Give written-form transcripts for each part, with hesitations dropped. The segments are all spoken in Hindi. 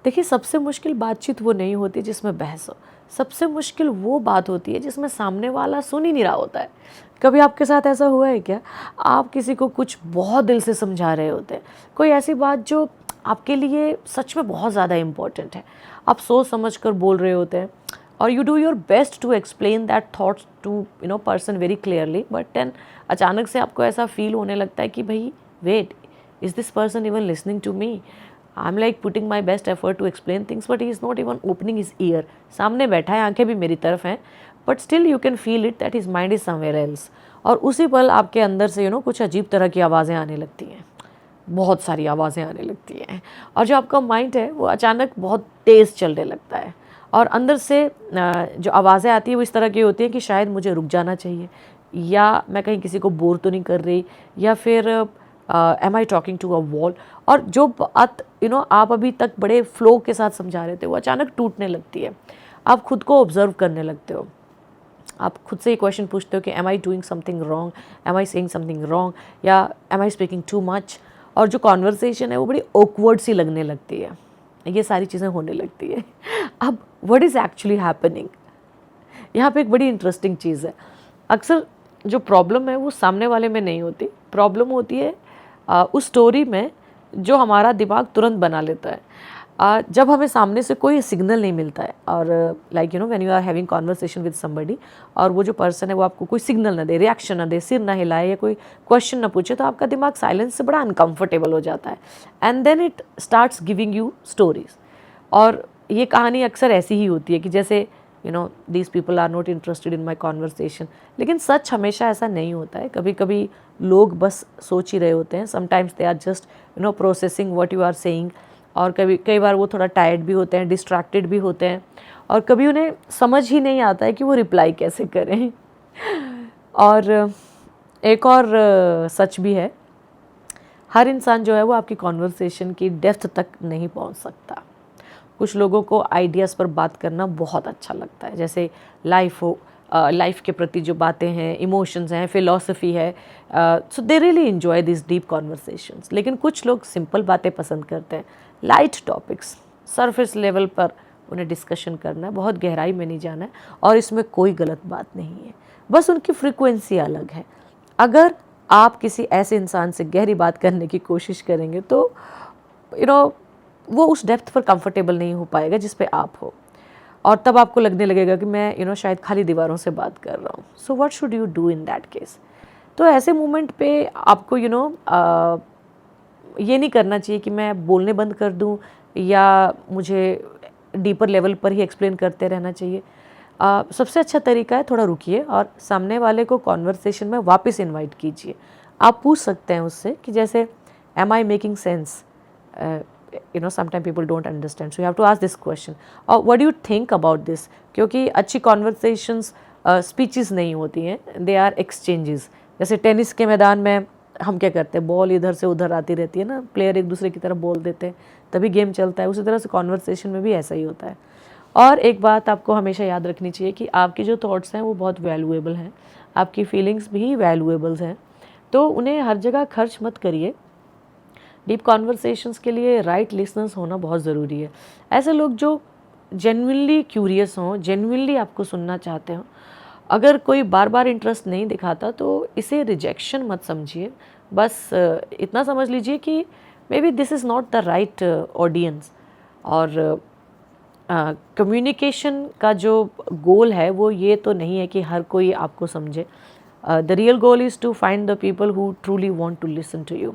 देखिए, सबसे मुश्किल बातचीत वो नहीं होती जिसमें बहस हो। सबसे मुश्किल वो बात होती है जिसमें सामने वाला सुन ही नहीं रहा होता है। कभी आपके साथ ऐसा हुआ है क्या? आप किसी को कुछ बहुत दिल से समझा रहे होते हैं, कोई ऐसी बात जो आपके लिए सच में बहुत ज़्यादा इम्पोर्टेंट है। आप सोच समझ कर बोल रहे होते हैं और you do your best to explain that thoughts to person very clearly, but then अचानक से आपको ऐसा फील होने लगता है कि भाई wait, is this person even listening to me? I'm like putting my best effort to explain things, but he is not even opening his ear. सामने बैठा है, आंखें भी मेरी तरफ हैं, but still you can feel it that his mind is somewhere else. और उसी पल आपके अंदर से कुछ अजीब तरह की आवाज़ें आने लगती हैं, बहुत सारी आवाज़ें आने लगती हैं, और जो आपका माइंड है वो अचानक बहुत तेज़ चलने लगता है। और अंदर से जो आवाज़ें आती हैं वो इस तरह की होती हैं कि शायद मुझे रुक जाना चाहिए, या मैं कहीं किसी को बोर तो नहीं कर रही, या फिर am I talking to a wall. और जो बात आप अभी तक बड़े फ्लो के साथ समझा रहे थे वो अचानक टूटने लगती है। आप खुद को ऑब्जर्व करने लगते हो, आप खुद से ये क्वेश्चन पूछते हो कि am I doing something wrong, am I saying something wrong, या am I speaking too much. और जो कॉन्वर्सेशन है वो बड़ी ऑकवर्ड सी लगने लगती है, ये सारी चीज़ें होने लगती है। अब व्हाट इज़ एक्चुअली हैपनिंग, यहाँ पे एक बड़ी इंटरेस्टिंग चीज़ है। अक्सर जो प्रॉब्लम है वो सामने वाले में नहीं होती, प्रॉब्लम होती है उस स्टोरी में जो हमारा दिमाग तुरंत बना लेता है जब हमें सामने से कोई सिग्नल नहीं मिलता है। और like when you are having conversation with somebody, और वो जो पर्सन है वो आपको कोई सिग्नल ना दे, रिएक्शन ना दे, सिर ना हिलाए, या कोई क्वेश्चन ना पूछे, तो आपका दिमाग साइलेंस से बड़ा अनकंफर्टेबल हो जाता है, and then it starts giving you stories. और ये कहानी अक्सर ऐसी ही होती है कि जैसे these people are not interested in my conversation. लेकिन सच हमेशा ऐसा नहीं होता है, कभी कभी लोग बस सोच ही रहे होते हैं, sometimes they are just processing what you are saying. और कई बार वो थोड़ा टायर्ड भी होते हैं, डिस्ट्रैक्टेड भी होते हैं, और कभी उन्हें समझ ही नहीं आता है कि वो रिप्लाई कैसे करें। और एक और सच भी है, हर इंसान जो है वो आपकी कॉन्वर्सेशन की डेप्थ तक नहीं पहुंच सकता। कुछ लोगों को आइडियाज़ पर बात करना बहुत अच्छा लगता है, जैसे लाइफ के प्रति जो बातें हैं, इमोशंस हैं, फिलॉसफी है, so they really enjoy this deep conversations. लेकिन कुछ लोग सिंपल बातें पसंद करते हैं, लाइट टॉपिक्स, सरफेस लेवल पर उन्हें डिस्कशन करना है, बहुत गहराई में नहीं जाना है, और इसमें कोई गलत बात नहीं है, बस उनकी फ्रीक्वेंसी अलग है। अगर आप किसी ऐसे इंसान से गहरी बात करने की कोशिश करेंगे तो वो उस डेप्थ पर कंफर्टेबल नहीं हो पाएगा जिस पे आप हो, और तब आपको लगने लगेगा कि मैं शायद खाली दीवारों से बात कर रहा हूँ। So what should you do in that case? तो ऐसे मोमेंट पे आपको ये नहीं करना चाहिए कि मैं बोलने बंद कर दूँ, या मुझे डीपर लेवल पर ही एक्सप्लेन करते रहना चाहिए। सबसे अच्छा तरीका है थोड़ा रुकिए और सामने वाले को कॉन्वर्सेशन में वापस इनवाइट कीजिए। आप पूछ सकते हैं उससे कि जैसे am I making sense, sometimes people don't understand, so you have to ask this question, or what do you think about this? क्योंकि अच्छी कॉन्वर्सेशंस स्पीचेस नहीं होती हैं, दे आर एक्सचेंजेस। जैसे टेनिस के मैदान में हम क्या करते हैं, बॉल इधर से उधर आती रहती है ना, प्लेयर एक दूसरे की तरफ बॉल देते हैं, तभी गेम चलता है। उसी तरह से कॉन्वर्सेशन में भी ऐसा ही होता है। और एक बात आपको हमेशा याद रखनी चाहिए कि आपके जो थॉट्स हैं वो बहुत वैल्यूएबल हैं, आपकी फीलिंग्स भी वैल्यूएबल्स हैं, तो उन्हें हर जगह खर्च मत करिए। डीप कॉन्वर्सेशंस के लिए राइट लिसनर्स होना बहुत ज़रूरी है। ऐसे लोग जो जेन्युइनली क्यूरियस हों, जेन्युइनली आपको सुनना चाहते हों। अगर कोई बार बार इंटरेस्ट नहीं दिखाता तो इसे रिजेक्शन मत समझिए, बस इतना समझ लीजिए कि may be this is not the right audience. और कम्युनिकेशन का जो गोल है वो ये तो नहीं है कि हर कोई आपको समझे। The real goal is to find the people who truly want to listen to you.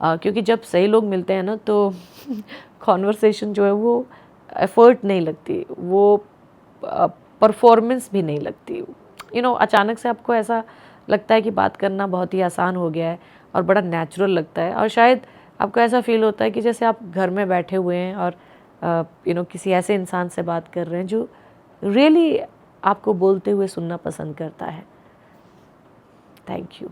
क्योंकि जब सही लोग मिलते हैं ना तो कॉन्वर्सेशन जो है वो एफर्ट नहीं लगती, वो परफॉर्मेंस भी नहीं लगती। अचानक से आपको ऐसा लगता है कि बात करना बहुत ही आसान हो गया है और बड़ा नेचुरल लगता है, और शायद आपको ऐसा फील होता है कि जैसे आप घर में बैठे हुए हैं और किसी ऐसे इंसान से बात कर रहे हैं जो रियली आपको बोलते हुए सुनना पसंद करता है। Thank you.